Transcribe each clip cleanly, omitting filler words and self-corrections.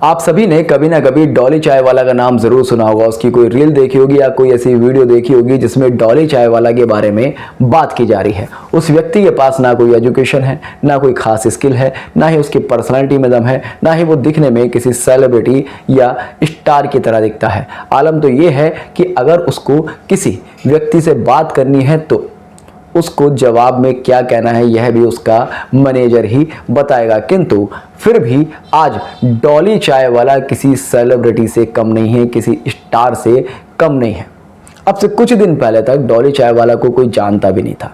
आप सभी ने कभी ना कभी डॉली चाय वाला का नाम जरूर सुना होगा। उसकी कोई रील देखी होगी या कोई ऐसी वीडियो देखी होगी जिसमें डॉली चाय वाला के बारे में बात की जा रही है। उस व्यक्ति के पास ना कोई एजुकेशन है, ना कोई खास स्किल है, ना ही उसकी पर्सनालिटी में दम है, ना ही वो दिखने में किसी सेलिब्रिटी या स्टार की तरह दिखता है। आलम तो ये है कि अगर उसको किसी व्यक्ति से बात करनी है तो उसको जवाब में क्या कहना है यह भी उसका मैनेजर ही बताएगा। किंतु फिर भी आज डॉली चाय वाला किसी सेलिब्रिटी से कम नहीं है, किसी स्टार से कम नहीं है। अब से कुछ दिन पहले तक डॉली चाय वाला को कोई जानता भी नहीं था।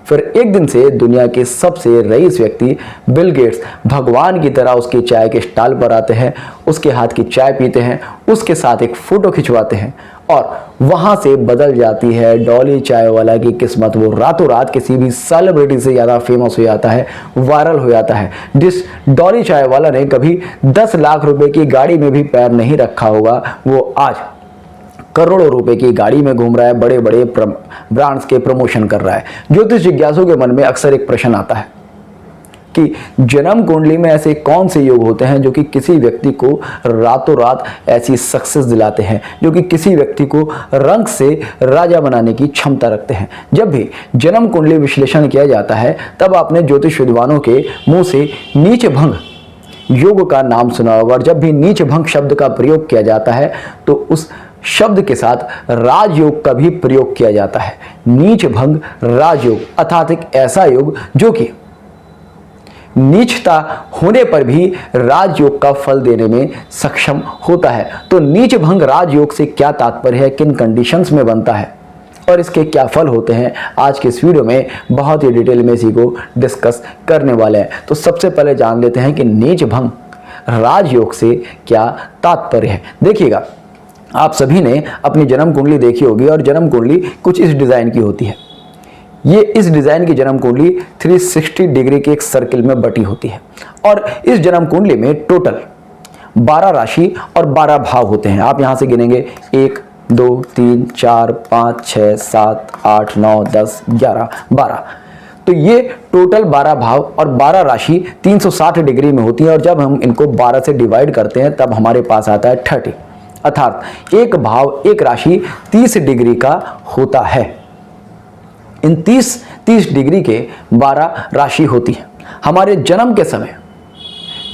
फिर एक दिन से दुनिया के सबसे रईस व्यक्ति बिल गेट्स भगवान की तरह उसके चाय के स्टॉल पर आते हैं, उसके हाथ की चाय पीते हैं, उसके साथ एक फोटो खिंचवाते हैं और वहां से बदल जाती है डॉली चाय वाला की किस्मत। वो रातों रात किसी भी सेलिब्रिटी से ज़्यादा फेमस हो जाता है, वायरल हो जाता है। जिस डॉली चाय वाला ने कभी 10 लाख रुपए की गाड़ी में भी पैर नहीं रखा होगा, वो आज करोड़ों रुपए की गाड़ी में घूम रहा है, बड़े बड़े ब्रांड्स के प्रमोशन कर रहा है। ज्योतिष जिज्ञासु के मन में अक्सर एक प्रश्न आता है कि जन्म कुंडली में ऐसे कौन से योग होते हैं जो कि किसी व्यक्ति को रातों रात ऐसी सक्सेस दिलाते हैं, जो कि किसी व्यक्ति को रंग से राजा बनाने की क्षमता रखते हैं। जब भी जन्म कुंडली विश्लेषण किया जाता है तब आपने ज्योतिष विद्वानों के मुंह से नीच भंग योग का नाम सुना होगा। और जब भी नीच भंग शब्द का प्रयोग किया जाता है तो उस शब्द के साथ राजयोग का भी प्रयोग किया जाता है। नीच भंग राजयोग अर्थात एक ऐसा योग जो कि नीचता होने पर भी राजयोग का फल देने में सक्षम होता है। तो नीच भंग राजयोग से क्या तात्पर्य है, किन कंडीशंस में बनता है और इसके क्या फल होते हैं, आज के इस वीडियो में बहुत ही डिटेल में इसी को डिस्कस करने वाले हैं। तो सबसे पहले जान लेते हैं कि नीच भंग राजयोग से क्या तात्पर्य है। देखिएगा, आप सभी ने अपनी जन्म कुंडली देखी होगी और जन्म कुंडली कुछ इस डिजाइन की होती है। ये इस डिजाइन की जन्म कुंडली 360 डिग्री के एक सर्किल में बटी होती है और इस जन्म कुंडली में टोटल 12 राशि और 12 भाव होते हैं। आप यहां से गिनेंगे 1 2 3 4 5 6 7 8 9 10 11 12। तो ये टोटल 12 भाव और 12 राशि 360 डिग्री में होती है और जब हम इनको 12 से डिवाइड करते हैं तब हमारे पास आता है 30, अर्थात एक भाव एक राशि 30 डिग्री का होता है। इन 30 डिग्री के 12 राशि होती है। हमारे जन्म के समय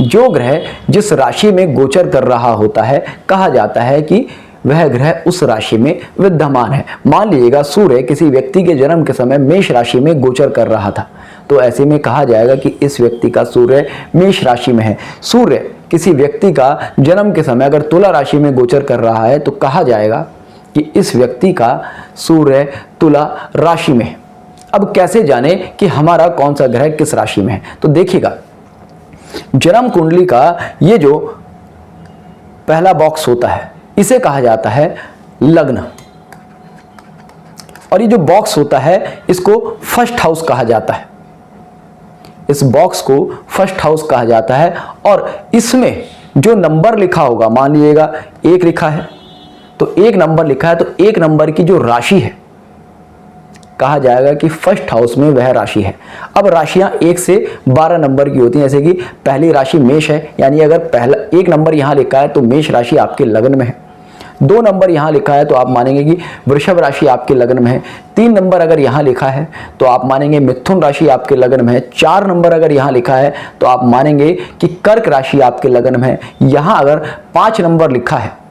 जो ग्रह जिस राशि में गोचर कर रहा होता है, कहा जाता है कि वह ग्रह उस राशि में विद्यमान है। मान लीजिएगा सूर्य किसी व्यक्ति के जन्म के समय मेष राशि में गोचर कर रहा था, तो ऐसे में कहा जाएगा कि इस व्यक्ति का सूर्य मेष राशि में है। सूर्य किसी व्यक्ति का जन्म के समय अगर तुला राशि में गोचर कर रहा है तो कहा जाएगा कि इस व्यक्ति का सूर्य तुला राशि में है। अब कैसे जाने कि हमारा कौन सा ग्रह किस राशि में है, तो देखिएगा, जन्म कुंडली का ये जो पहला बॉक्स होता है इसे कहा जाता है लग्न, और ये जो बॉक्स होता है इसको फर्स्ट हाउस कहा जाता है। इस बॉक्स को फर्स्ट हाउस कहा जाता है और इसमें जो नंबर लिखा होगा, मान लीजिएगा 1 लिखा है तो 1 नंबर लिखा है, तो 1 नंबर की जो राशि है कहा जाएगा कि फर्स्ट हाउस में वह राशि है। अब राशियां 1 से 12 नंबर की होती हैं। जैसे कि पहली राशि मेष है, यानी अगर पहला 1 नंबर यहां लिखा है तो मेष राशि आपके लग्न में है। 2 नंबर यहां लिखा है तो आप मानेंगे कि वृषभ राशि आपके लग्न में है। 3 नंबर अगर यहां लिखा है तो आप मानेंगे मिथुन राशि आपके लग्न में है। 4 नंबर अगर यहां लिखा है तो आप मानेंगे कि कर्क राशि आपके लग्न में है। यहां अगर 5 नंबर लिखा है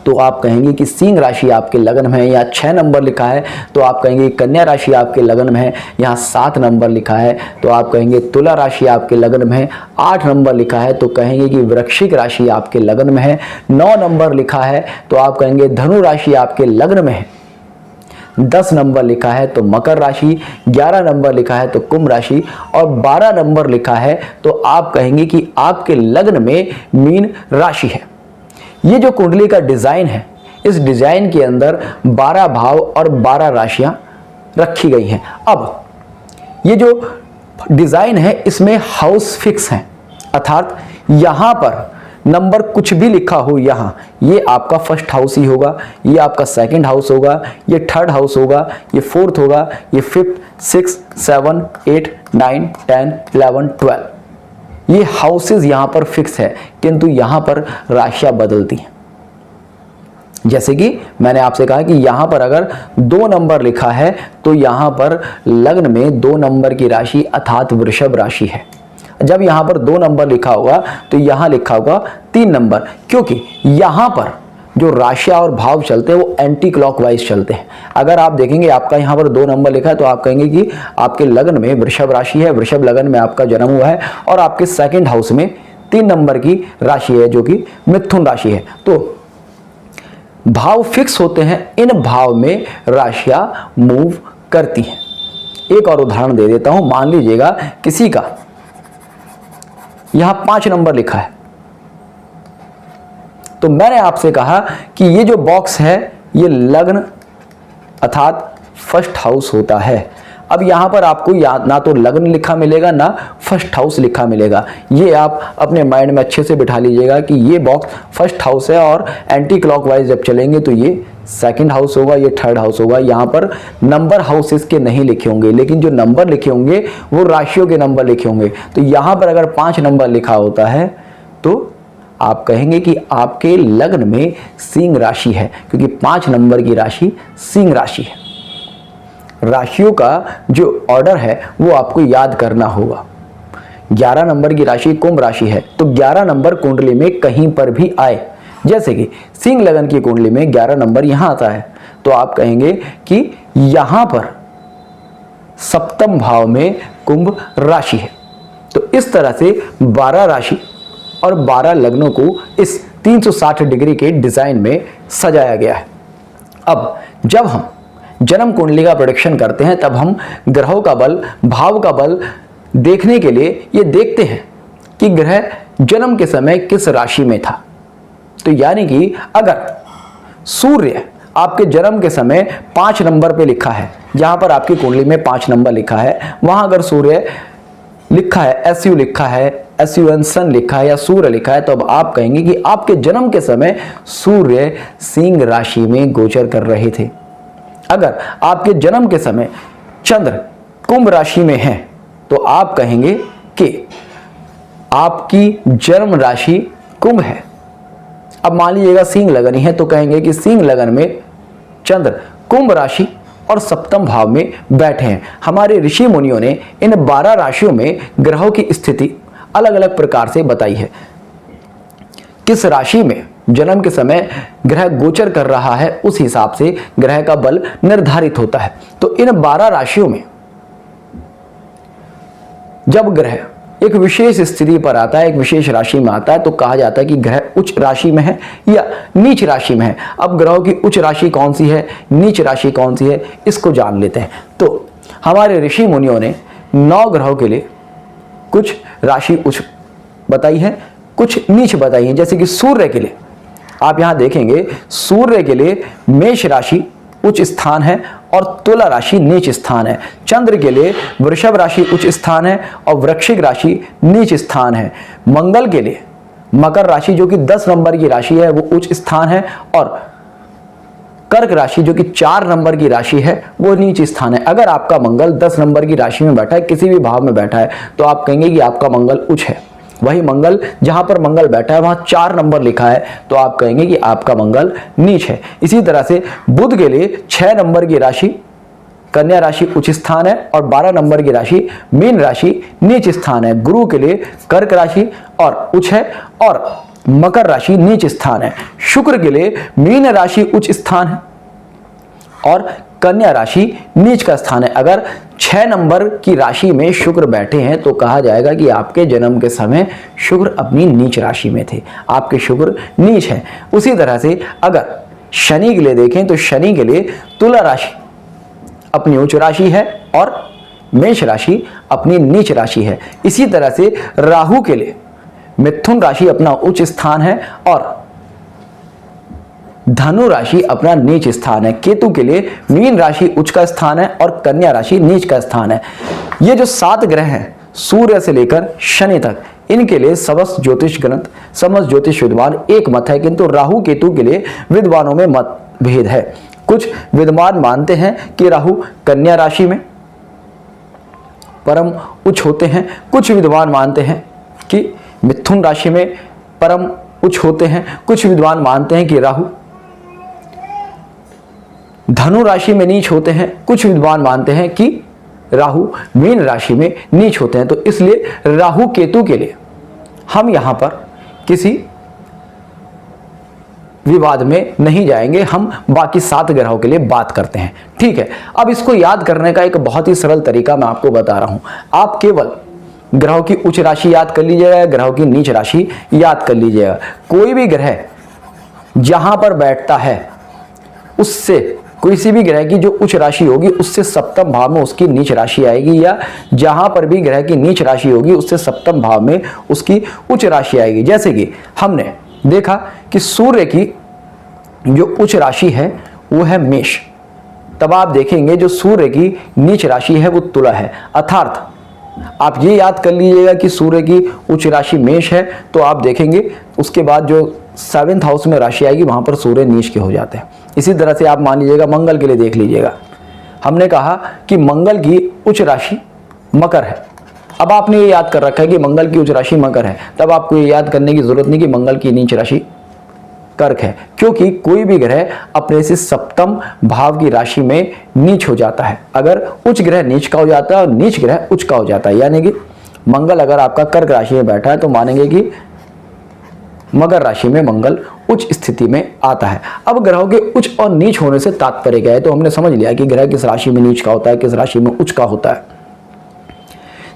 तो आप कहेंगे कि सिंह राशि आपके लग्न में है। या 6 नंबर लिखा है तो आप कहेंगे कन्या राशि आपके लग्न में है। यहाँ 7 नंबर लिखा है तो आप कहेंगे तुला राशि आपके लग्न में है। 8 नंबर लिखा है तो कहेंगे कि वृश्चिक राशि आपके लग्न में है। 9 नंबर लिखा है तो आप कहेंगे धनु राशि आपके लग्न में है। 10 नंबर लिखा है तो मकर राशि, 11 नंबर लिखा है तो कुंभ राशि और 12 नंबर लिखा है तो आप कहेंगे कि आपके लग्न में मीन राशि है। ये जो कुंडली का डिजाइन है, इस डिजाइन के अंदर 12 भाव और 12 राशियां रखी गई हैं। अब ये जो डिजाइन है इसमें हाउस फिक्स हैं, अर्थात यहां पर नंबर कुछ भी लिखा हो, यहां ये आपका फर्स्ट हाउस ही होगा, ये आपका सेकंड हाउस होगा, ये थर्ड हाउस होगा, ये फोर्थ होगा, ये फिफ्थ, 6, 7, 8, 9, 10, 11, 12। ये हाउसेस यहां पर फिक्स है, किंतु यहां पर राशियां बदलती हैं। जैसे कि मैंने आपसे कहा कि यहां पर अगर 2 नंबर लिखा है तो यहां पर लग्न में 2 नंबर की राशि अर्थात वृषभ राशि है। जब यहां पर 2 नंबर लिखा होगा तो यहां लिखा होगा 3 नंबर, क्योंकि यहां पर जो राशियां और भाव चलते हैं वो एंटी क्लॉकवाइज चलते हैं। अगर आप देखेंगे आपका यहां पर 2 नंबर लिखा है तो आप कहेंगे कि आपके लग्न में वृषभ राशि है, वृषभ लग्न में आपका जन्म हुआ है, और आपके सेकंड हाउस में 3 नंबर की राशि है जो कि मिथुन राशि है। तो भाव फिक्स होते हैं, इन भाव में राशियां मूव करती हैं। एक और उदाहरण दे देता हूं। मान लीजिएगा किसी का यहां 5 नंबर लिखा है, तो मैंने आपसे कहा कि ये जो बॉक्स है ये लग्न अर्थात फर्स्ट हाउस होता है। अब यहां पर आपको ना तो लग्न लिखा मिलेगा ना फर्स्ट हाउस लिखा मिलेगा। ये आप अपने माइंड में अच्छे से बिठा लीजिएगा कि ये बॉक्स फर्स्ट हाउस है और एंटी क्लॉकवाइज जब चलेंगे तो ये सेकंड हाउस होगा, ये थर्ड हाउस होगा। यहाँ पर नंबर हाउसेस के नहीं लिखे होंगे, लेकिन जो नंबर लिखे होंगे वो राशियों के नंबर लिखे होंगे। तो यहाँ पर अगर 5 नंबर लिखा होता है तो आप कहेंगे कि आपके लग्न में सिंह राशि है, क्योंकि 5 नंबर की राशि सिंह राशि है। राशियों का जो ऑर्डर है वो आपको याद करना होगा। 11 नंबर की राशि कुंभ राशि है, तो 11 नंबर कुंडली में कहीं पर भी आए, जैसे कि सिंह लगन की कुंडली में 11 नंबर यहां आता है, तो आप कहेंगे कि यहां पर सप्तम भाव में कुंभ राशि है। तो इस तरह से 12 राशि और 12 लग्नों को इस 360 डिग्री के डिजाइन में सजाया गया है। अब जब हम जन्म कुंडली का प्रेडिक्शन करते हैं तब हम ग्रहों का बल, भाव का बल देखने के लिए ये देखते हैं कि ग्रह जन्म के समय किस राशि में था। तो यानी कि अगर सूर्य आपके जन्म के समय 5 नंबर पे लिखा है, जहां पर आपकी कुंडली में 5 नंबर लिखा है, वहां अगर सूर्य लिखा है, SU लिखा है, SUN सन लिखा है या सूर्य लिखा है, तो अब आप कहेंगे कि आपके जन्म के समय सूर्य सिंह राशि में गोचर कर रहे थे। अगर आपके जन्म के समय चंद्र कुंभ राशि में है तो आप कहेंगे कि आपकी जन्म राशि कुंभ है। अब मान लीजिएगा सिंह लगन है तो कहेंगे कि सिंह लगन में चंद्र कुंभ राशि और सप्तम भाव में बैठे हैं। हमारे ऋषि मुनियों ने इन 12 राशियों में ग्रहों की स्थिति अलग अलग प्रकार से बताई है। किस राशि में जन्म के समय ग्रह गोचर कर रहा है उस हिसाब से ग्रह का बल निर्धारित होता है। तो इन 12 राशियों में जब ग्रह एक विशेष स्थिति पर आता है, एक विशेष राशि में आता है, तो कहा जाता है कि ग्रह उच्च राशि में है या नीच राशि में है। अब ग्रहों की उच्च राशि कौन सी है, नीच राशि कौन सी है, इसको जान लेते हैं। तो हमारे ऋषि मुनियों ने 9 ग्रहों के लिए कुछ राशि उच्च बताई है, कुछ नीच बताई है। जैसे कि सूर्य के लिए आप यहां देखेंगे, सूर्य के लिए मेष राशि उच्च स्थान है और तुला राशि नीच स्थान है। चंद्र के लिए वृषभ राशि उच्च स्थान है और वृश्चिक राशि नीच स्थान है। मंगल के लिए मकर राशि जो कि 10 नंबर की राशि है वो उच्च स्थान है, और कर्क राशि जो कि 4 नंबर की राशि है वो नीच स्थान है। अगर आपका मंगल 10 नंबर की राशि में बैठा है, किसी भी भाव में बैठा है, तो आप कहेंगे कि आपका मंगल उच्च है। वही मंगल जहां पर मंगल बैठा है वहां 4 नंबर लिखा है, तो आप कहेंगे कि आपका मंगल नीच है। इसी तरह से बुध के लिए 6 नंबर की राशि कन्या राशि उच्च स्थान है और 12 नंबर की राशि मीन राशि नीच स्थान है। गुरु के लिए कर्क राशि और उच्च है और मकर राशि नीच स्थान है। शुक्र के लिए मीन राशि उच्च स्थान है और कन्या राशि नीच का स्थान है। अगर 6 नंबर की राशि में शुक्र बैठे हैं तो कहा जाएगा कि आपके जन्म के समय शुक्र अपनी नीच राशि में थे, आपके शुक्र नीच है। उसी तरह से अगर शनि के लिए देखें तो शनि के लिए तुला राशि अपनी उच्च राशि है और मेष राशि अपनी नीच राशि है। इसी तरह से राहु के लिए मिथुन राशि अपना उच्च स्थान है और धनु राशि अपना नीच स्थान है। केतु के लिए मीन राशि उच्च का स्थान है और कन्या राशि नीच का स्थान है। ये जो 7 ग्रह हैं सूर्य से लेकर शनि तक, इनके लिए समस्त ज्योतिष गणित, समस्त ज्योतिष विद्वान एक मत है, किंतु राहु केतु के लिए विद्वानों में मतभेद है। कुछ विद्वान मानते हैं कि राहु कन्या राशि में परम उच्च होते हैं, कुछ विद्वान मानते हैं कि मिथुन राशि में परम उच्च होते हैं। कुछ विद्वान मानते हैं कि राहु धनु राशि में नीच होते हैं। कुछ विद्वान मानते हैं कि राहु मीन राशि में नीच होते हैं। तो इसलिए राहु केतु के लिए हम यहां पर किसी विवाद में नहीं जाएंगे, हम बाकी 7 ग्रहों के लिए बात करते हैं। ठीक है, अब इसको याद करने का एक बहुत ही सरल तरीका मैं आपको बता रहा हूं। आप केवल ग्रहों की उच्च राशि याद कर लीजिएगा, ग्रहों की नीच राशि याद कर लीजिएगा। कोई भी ग्रह जहां पर बैठता है उससे, किसी भी ग्रह की जो उच्च राशि होगी उससे सप्तम भाव में उसकी नीच राशि आएगी, या जहां पर भी ग्रह की नीच राशि होगी उससे सप्तम भाव में उसकी उच्च राशि आएगी। जैसे कि हमने देखा कि सूर्य की जो उच्च राशि है वो है मेष, तब आप देखेंगे जो सूर्य की नीच राशि है वो तुला है। अर्थात आप ये याद कर लीजिएगा कि सूर्य की उच्च राशि मेष है, तो आप देखेंगे उसके बाद जो 7th हाउस में राशि आएगी वहां पर सूर्य नीच के हो जाते हैं। इसी तरह से आप मान लीजिएगा मंगल के लिए देख लीजिएगा, हमने कहा कि मंगल की उच्च राशि मकर है। अब आपने ये याद कर रखा है कि मंगल की उच्च राशि मकर है, तब आपको ये याद करने की जरूरत नहीं कि मंगल की नीच राशि कर्क है, क्योंकि कोई भी ग्रह अपने से सप्तम भाव की राशि में नीच हो जाता है। अगर उच्च ग्रह नीच का हो जाता है और नीच ग्रह उच्च का हो जाता है, यानी कि मंगल अगर आपका कर्क राशि में बैठा है तो मानेंगे कि मकर राशि में मंगल उच्च स्थिति में आता है। अब ग्रहों के उच्च और नीच होने से तात्पर्य क्या है, तो हमने समझ लिया कि ग्रह किस राशि में नीच का होता है, किस राशि में उच्च का होता है।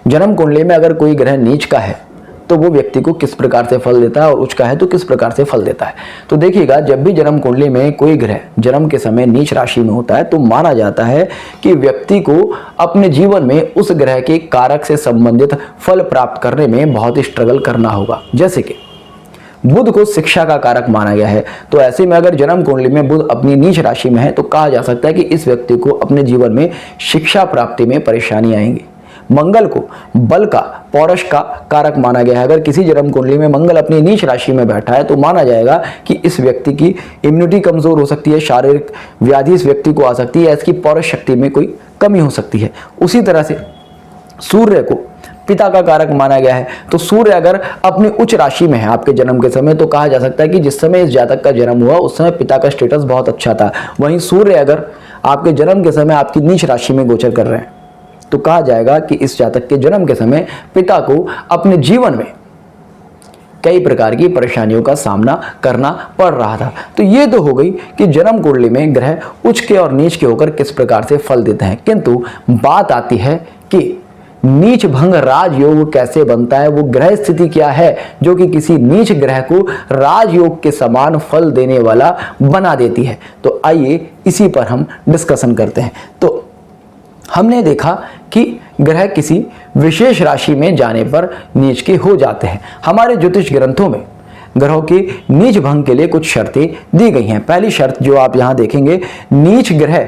जन्म कुंडली में अगर कोई ग्रह नीच का है तो वो व्यक्ति को किस प्रकार से फल देता है, और उच्च का है तो किस प्रकार से फल देता है। तो देखिएगा, जब भी जन्म कुंडली में कोई ग्रह जन्म के समय नीच राशि में होता है तो माना जाता है कि व्यक्ति को अपने जीवन में उस ग्रह के कारक से संबंधित फल प्राप्त करने में बहुत ही स्ट्रगल करना होगा। जैसे कि बुध को शिक्षा का कारक माना गया है, तो ऐसे में अगर जन्म कुंडली में बुध अपनी नीच राशि में है तो कहा जा सकता है कि इस व्यक्ति को अपने जीवन में शिक्षा प्राप्ति में परेशानी आएंगी। मंगल को बल का, पौरुष का कारक माना गया है। अगर किसी जन्म कुंडली में मंगल अपनी नीच राशि में बैठा है तो माना जाएगा कि इस व्यक्ति की इम्यूनिटी कमजोर हो सकती है, शारीरिक व्याधि इस व्यक्ति को आ सकती है, इसकी पौरुष शक्ति में कोई कमी हो सकती है। उसी तरह से सूर्य को पिता का कारक माना गया है, तो सूर्य अगर अपनी उच्च राशि में है आपके जन्म के समय तो कहा जा सकता है कि जिस समय इस जातक का जन्म हुआ उस समय पिता का स्टेटस बहुत अच्छा था। वहीं सूर्य अगर आपके जन्म के समय आपकी नीच राशि में गोचर कर रहे हैं तो कहा जाएगा कि इस जातक के जन्म के समय पिता को अपने जीवन में कई प्रकार की परेशानियों का सामना करना पड़ रहा था। तो ये तो हो गई कि जन्म कुंडली में ग्रह उच्च के और नीच के होकर किस प्रकार से फल देते हैं। किंतु बात आती है कि नीच भंग राजयोग कैसे बनता है, वो ग्रह स्थिति क्या है जो कि किसी नीच ग्रह को राजयोग के समान फल देने वाला बना देती है। तो आइए इसी पर हम डिस्कशन करते हैं। तो हमने देखा कि ग्रह किसी विशेष राशि में जाने पर नीच के हो जाते हैं। हमारे ज्योतिष ग्रंथों में ग्रहों के नीच भंग के लिए कुछ शर्तें दी गई हैं। पहली शर्त जो आप यहां देखेंगे, नीच ग्रह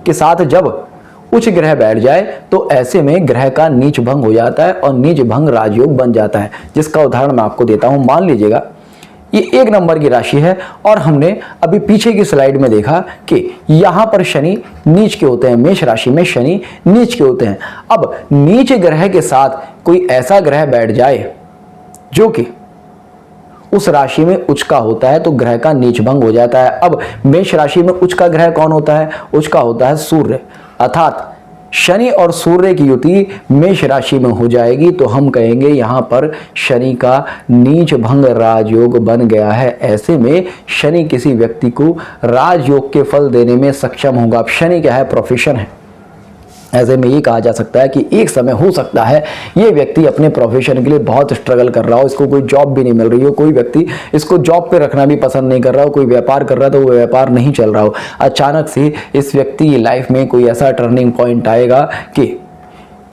के साथ जब उच्च ग्रह बैठ जाए तो ऐसे में ग्रह का नीच भंग हो जाता है और नीच भंग राजयोग बन जाता है। जिसका उदाहरण मैं आपको देता हूं। मान लीजिएगा ये 1 नंबर की राशि है और हमने अभी पीछे की स्लाइड में देखा कि यहां पर शनि नीच के होते हैं, मेष राशि में शनि नीच के होते हैं। अब नीच ग्रह के साथ कोई ऐसा ग्रह बैठ जाए जो कि उस राशि में उच्च का होता है तो ग्रह का नीच भंग हो जाता है। अब मेष राशि में उच्च का ग्रह कौन होता है? उच्च का होता है सूर्य। अर्थात शनि और सूर्य की युति मेष राशि में हो जाएगी तो हम कहेंगे यहां पर शनि का नीच भंग राजयोग बन गया है। ऐसे में शनि किसी व्यक्ति को राजयोग के फल देने में सक्षम होगा। अब शनि क्या है? प्रोफेशन है। ऐसे में ये कहा जा सकता है कि एक समय हो सकता है ये व्यक्ति अपने प्रोफेशन के लिए बहुत स्ट्रगल कर रहा हो, इसको कोई जॉब भी नहीं मिल रही हो, कोई व्यक्ति इसको जॉब पे रखना भी पसंद नहीं कर रहा हो, कोई व्यापार कर रहा है तो वो व्यापार नहीं चल रहा हो। अचानक से इस व्यक्ति की लाइफ में कोई ऐसा टर्निंग पॉइंट आएगा कि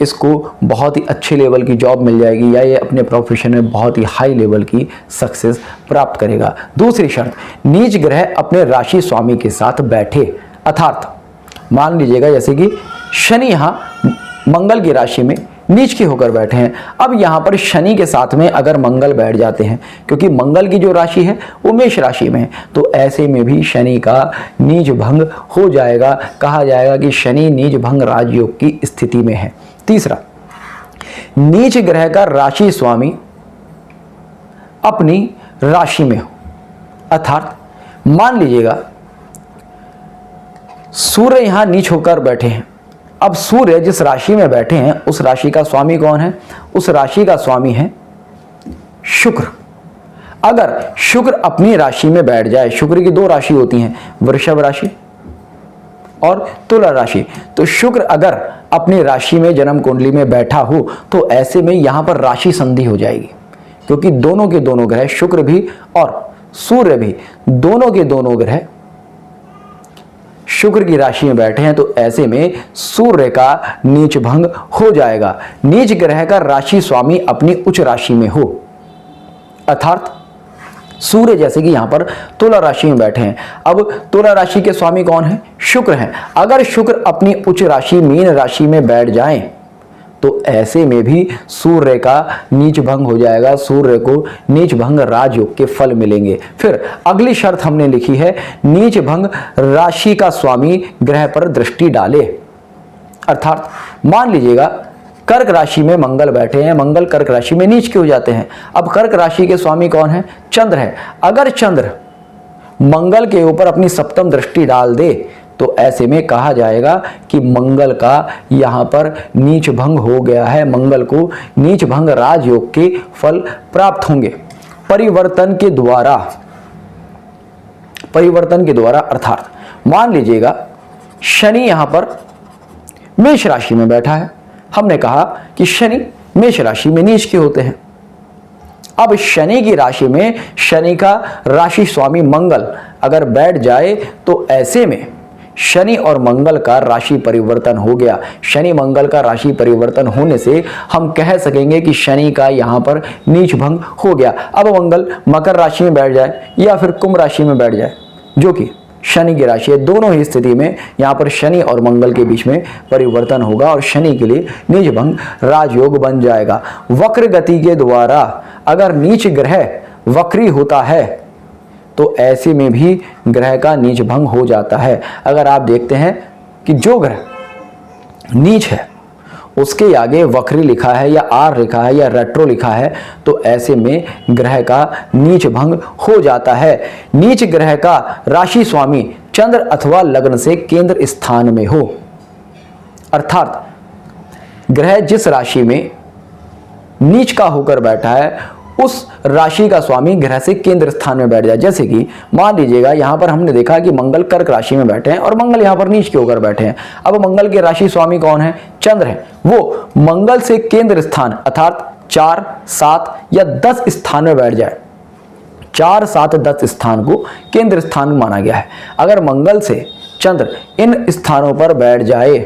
इसको बहुत ही अच्छे लेवल की जॉब मिल जाएगी या ये अपने प्रोफेशन में बहुत ही हाई लेवल की सक्सेस प्राप्त करेगा। दूसरी शर्त, नीच ग्रह अपने राशि स्वामी के साथ बैठे। अर्थात मान लीजिएगा जैसे कि शनि यहां मंगल की राशि में नीच के होकर बैठे हैं। अब यहां पर शनि के साथ में अगर मंगल बैठ जाते हैं, क्योंकि मंगल की जो राशि है वो मेष राशि में है, तो ऐसे में भी शनि का नीच भंग हो जाएगा। कहा जाएगा कि शनि नीच भंग राजयोग की स्थिति में है। तीसरा, नीच ग्रह का राशि स्वामी अपनी राशि में हो। अर्थात मान लीजिएगा सूर्य यहां नीच होकर बैठे हैं। अब सूर्य जिस राशि में बैठे हैं उस राशि का स्वामी कौन है? उस राशि का स्वामी है शुक्र। अगर शुक्र अपनी राशि में बैठ जाए, शुक्र की दो राशि होती हैं, वृषभ राशि और तुला राशि, तो शुक्र अगर अपनी राशि में जन्म कुंडली में बैठा हो तो ऐसे में यहां पर राशि संधि हो जाएगी, क्योंकि दोनों के दोनों ग्रह, शुक्र भी और सूर्य भी, दोनों के दोनों ग्रह शुक्र की राशि में बैठे हैं, तो ऐसे में सूर्य का नीच भंग हो जाएगा। नीच ग्रह का राशि स्वामी अपनी उच्च राशि में हो। अर्थात सूर्य जैसे कि यहां पर तुला राशि में बैठे हैं। अब तुला राशि के स्वामी कौन है? शुक्र हैं। अगर शुक्र अपनी उच्च राशि मीन राशि में बैठ जाएं तो ऐसे में भी सूर्य का नीच भंग हो जाएगा, सूर्य को नीच भंग राजयोग के फल मिलेंगे। फिर अगली शर्त हमने लिखी है, नीच भंग राशि का स्वामी ग्रह पर दृष्टि डाले। अर्थात मान लीजिएगा कर्क राशि में मंगल बैठे हैं, मंगल कर्क राशि में नीच के हो जाते हैं। अब कर्क राशि के स्वामी कौन है? चंद्र है। अगर चंद्र मंगल के ऊपर अपनी सप्तम दृष्टि डाल दे तो ऐसे में कहा जाएगा कि मंगल का यहां पर नीच भंग हो गया है, मंगल को नीच भंग राजयोग के फल प्राप्त होंगे परिवर्तन के द्वारा। अर्थात मान लीजिएगा शनि यहां पर मेष राशि में बैठा है। हमने कहा कि शनि मेष राशि में नीच के होते हैं। अब शनि की राशि में शनि का राशि स्वामी मंगल अगर बैठ जाए तो ऐसे में शनि और मंगल का राशि परिवर्तन हो गया। शनि मंगल का राशि परिवर्तन होने से हम कह सकेंगे कि शनि का यहां पर नीच भंग हो गया। अब मंगल मकर राशि में बैठ जाए या फिर कुंभ राशि में बैठ जाए, जो कि शनि की राशि है, दोनों ही स्थिति में यहां पर शनि और मंगल के बीच में परिवर्तन होगा और शनि के लिए नीच भंग राजयोग बन जाएगा। वक्र गति के द्वारा अगर नीच ग्रह वक्री होता है तो ऐसे में भी ग्रह का नीच भंग हो जाता है। अगर आप देखते हैं कि जो ग्रह नीच है उसके आगे वक्री लिखा है या आर लिखा है या रेट्रो लिखा है तो ऐसे में ग्रह का नीच भंग हो जाता है। नीच ग्रह का राशि स्वामी चंद्र अथवा लग्न से केंद्र स्थान में हो। अर्थात ग्रह जिस राशि में नीच का होकर बैठा है उस राशि का स्वामी ग्रह से केंद्र स्थान में बैठ जाए। जैसे कि मान लीजिएगा यहां पर हमने देखा कि मंगल कर्क राशि में बैठे हैं और मंगल यहां पर नीच के होकर बैठे हैं। अब मंगल के राशि स्वामी कौन है? चंद्र है। वो मंगल से केंद्र स्थान अर्थात 4, 7 या 10 स्थान में बैठ जाए। 4, 7, 10 स्थान को केंद्र स्थान माना गया है। अगर मंगल से चंद्र इन स्थानों पर बैठ जाए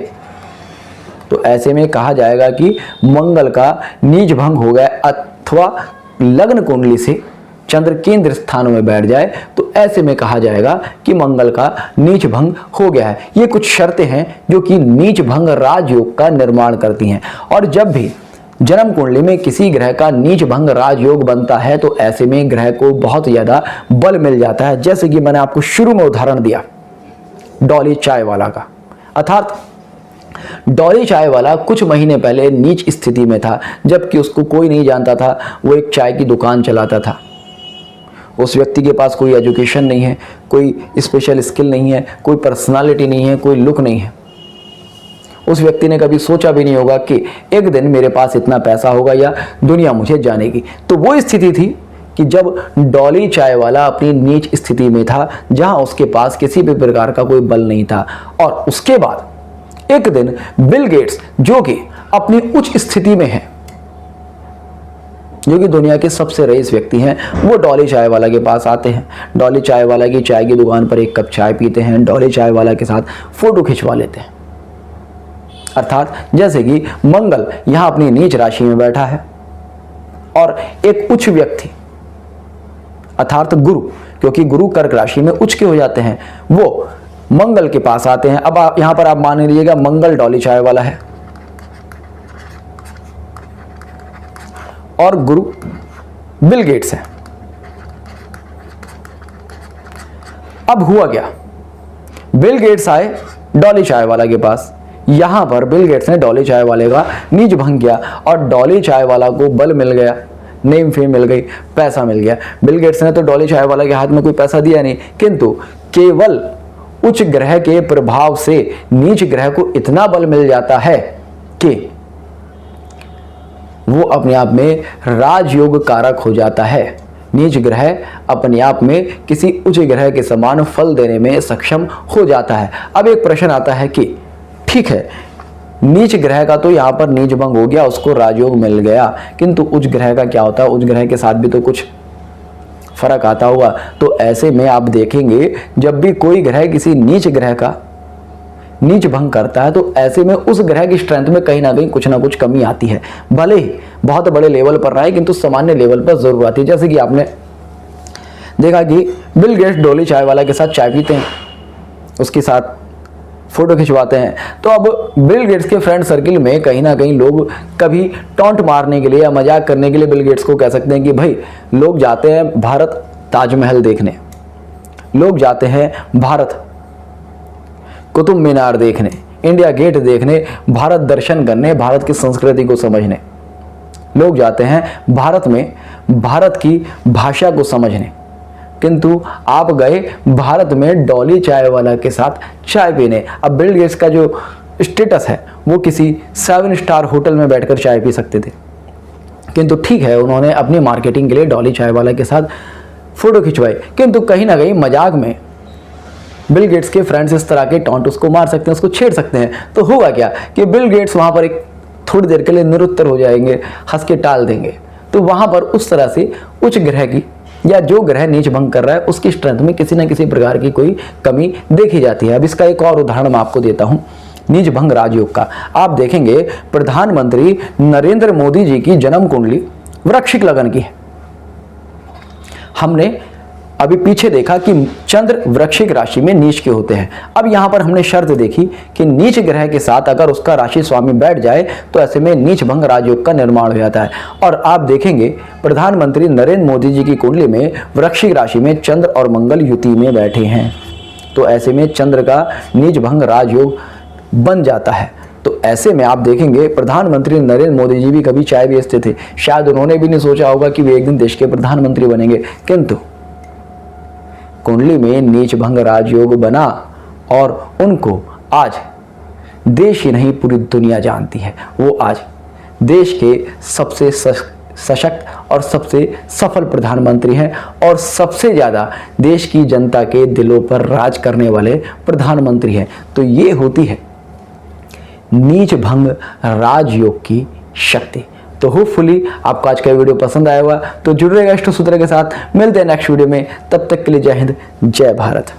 तो ऐसे में कहा जाएगा कि मंगल का नीच भंग हो गया। अथवा लग्न कुंडली से चंद्र केंद्र स्थानों में बैठ जाए तो ऐसे में कहा जाएगा कि मंगल का नीच भंग हो गया है। ये कुछ शर्तें हैं जो कि नीच भंग राजयोग का निर्माण करती हैं। और जब भी जन्म कुंडली में किसी ग्रह का नीच भंग राजयोग बनता है तो ऐसे में ग्रह को बहुत ज्यादा बल मिल जाता है। जैसे कि मैंने आपको शुरू में उदाहरण दिया डॉली चाय वाला का। अर्थात डॉली चाय वाला कुछ महीने पहले नीच स्थिति में था, जबकि उसको कोई नहीं जानता था। वो एक चाय की दुकान चलाता था। उस व्यक्ति के पास कोई एजुकेशन नहीं है, कोई स्पेशल स्किल नहीं है, कोई पर्सनालिटी नहीं है, कोई लुक नहीं है। उस व्यक्ति ने कभी सोचा भी नहीं होगा कि एक दिन मेरे पास इतना पैसा होगा या दुनिया मुझे जानेगी। तो वो स्थिति थी कि जब डॉली चाय वाला अपनी नीच स्थिति में था, जहां उसके पास किसी भी प्रकार का कोई बल नहीं था। और उसके बाद एक दिन बिल गेट्स, जो कि अपनी उच्च स्थिति में है, जो कि दुनिया के सबसे रईस व्यक्ति हैं, वो डॉली चाय वाला के पास आते हैं। डॉली चाय वाला की चाय की दुकान पर एक कप चाय पीते हैं, डॉली चाय वाला के साथ फोटो खिंचवा लेते हैं। अर्थात जैसे कि मंगल यहां अपनी नीच राशि में बैठा है और एक उच्च व्यक्ति अर्थात गुरु, क्योंकि गुरु कर्क राशि में उच्च के हो जाते हैं, वो मंगल के पास आते हैं। अब यहां पर आप मान लीजिएगा मंगल डॉली चाय वाला है और गुरु बिल गेट्स है। अब हुआ क्या, बिल गेट्स आए डॉली चाय वाला के पास। यहां पर बिल गेट्स ने डॉली चाय वाले का नीच भंग किया और डॉली चाय वाला को बल मिल गया नेम फेम मिल गई, पैसा मिल गया। बिल गेट्स ने तो डॉली चाय वाला के हाथ में कोई पैसा दिया नहीं, किंतु केवल उच्च ग्रह के प्रभाव से नीच ग्रह को इतना बल मिल जाता है कि वो अपने आप में राजयोग कारक हो जाता है। नीच ग्रह अपने आप में किसी उच्च ग्रह के समान फल देने में सक्षम हो जाता है। अब एक प्रश्न आता है कि ठीक है, नीच ग्रह का तो यहाँ पर नीच भंग हो गया, उसको राजयोग मिल गया, किंतु उच्च ग्रह का क्या होता है? उच्च ग्रह के साथ भी तो कुछ फर्क आता हुआ। तो ऐसे में आप देखेंगे जब भी कोई ग्रह किसी नीच ग्रह का नीच भंग करता है तो ऐसे में उस ग्रह की स्ट्रेंथ में कहीं ना कहीं कुछ ना कुछ कमी आती है। भले ही बहुत बड़े लेवल पर रहे किंतु सामान्य लेवल पर जरूर आती है। जैसे कि आपने देखा कि बिल गेट्स डॉली चाय वाला के साथ चाय पीते हैं, उसके साथ फोटो खिंचवाते हैं। तो अब बिल गेट्स के फ्रेंड सर्किल में कहीं ना कहीं लोग कभी टॉन्ट मारने के लिए या मजाक करने के लिए बिल गेट्स को कह सकते हैं कि भाई लोग जाते हैं भारत ताजमहल देखने, लोग जाते हैं भारत कुतुब मीनार देखने, इंडिया गेट देखने, भारत दर्शन करने, भारत की संस्कृति को समझने, लोग जाते हैं भारत में भारत की भाषा को समझने, किंतु आप गए भारत में डॉली चाय वाला के साथ चाय पीने। अब बिल गेट्स का जो स्टेटस है वो किसी 7 स्टार होटल में बैठकर चाय पी सकते थे, किंतु ठीक है उन्होंने अपनी मार्केटिंग के लिए डॉली चाय वाला के साथ फोटो खिंचवाई, किंतु कहीं ना कहीं मजाक में बिल गेट्स के फ्रेंड्स इस तरह के टॉन्ट उसको मार सकते हैं, उसको छेड़ सकते हैं। तो होगा क्या कि बिल गेट्स वहां पर एक थोड़ी देर के लिए निरुत्तर हो जाएंगे, हंस के टाल देंगे। तो वहां पर उस तरह से उच्च ग्रह की या जो ग्रह नीच भंग कर रहा है उसकी स्ट्रेंथ में किसी न किसी प्रकार की कोई कमी देखी जाती है। अब इसका एक और उदाहरण मैं आपको देता हूं नीच भंग राजयोग का। आप देखेंगे प्रधानमंत्री नरेंद्र मोदी जी की जन्म कुंडली वृश्चिक लगन की है। हमने अभी पीछे देखा कि चंद्र वृश्चिक राशि में नीच के होते हैं। अब यहां पर हमने शर्त देखी कि नीच ग्रह के साथ अगर उसका राशि स्वामी बैठ जाए तो ऐसे में नीच भंग राजयोग का निर्माण हो जाता है। और आप देखेंगे प्रधानमंत्री नरेंद्र मोदी जी की कुंडली में वृश्चिक राशि में चंद्र और मंगल युति में बैठे हैं, तो ऐसे में चंद्र का नीच भंग राजयोग बन जाता है। तो ऐसे में आप देखेंगे प्रधानमंत्री नरेंद्र मोदी जी भी कभी चाय बेचते थे, शायद उन्होंने भी नहीं सोचा होगा कि वे एक दिन देश के प्रधानमंत्री बनेंगे, किंतु कुंडली में नीच भंग राजयोग बना और उनको आज देश ही नहीं पूरी दुनिया जानती है। वो आज देश के सबसे सशक्त और सबसे सफल प्रधानमंत्री हैं और सबसे ज़्यादा देश की जनता के दिलों पर राज करने वाले प्रधानमंत्री हैं। तो ये होती है नीच भंग राजयोग की शक्ति। तो होपफुली आपको आज का वीडियो पसंद आया होगा, तो जुड़ रहेगा इष्ट सूत्र के साथ। मिलते हैं नेक्स्ट वीडियो में, तब तक के लिए जय हिंद, जय भारत।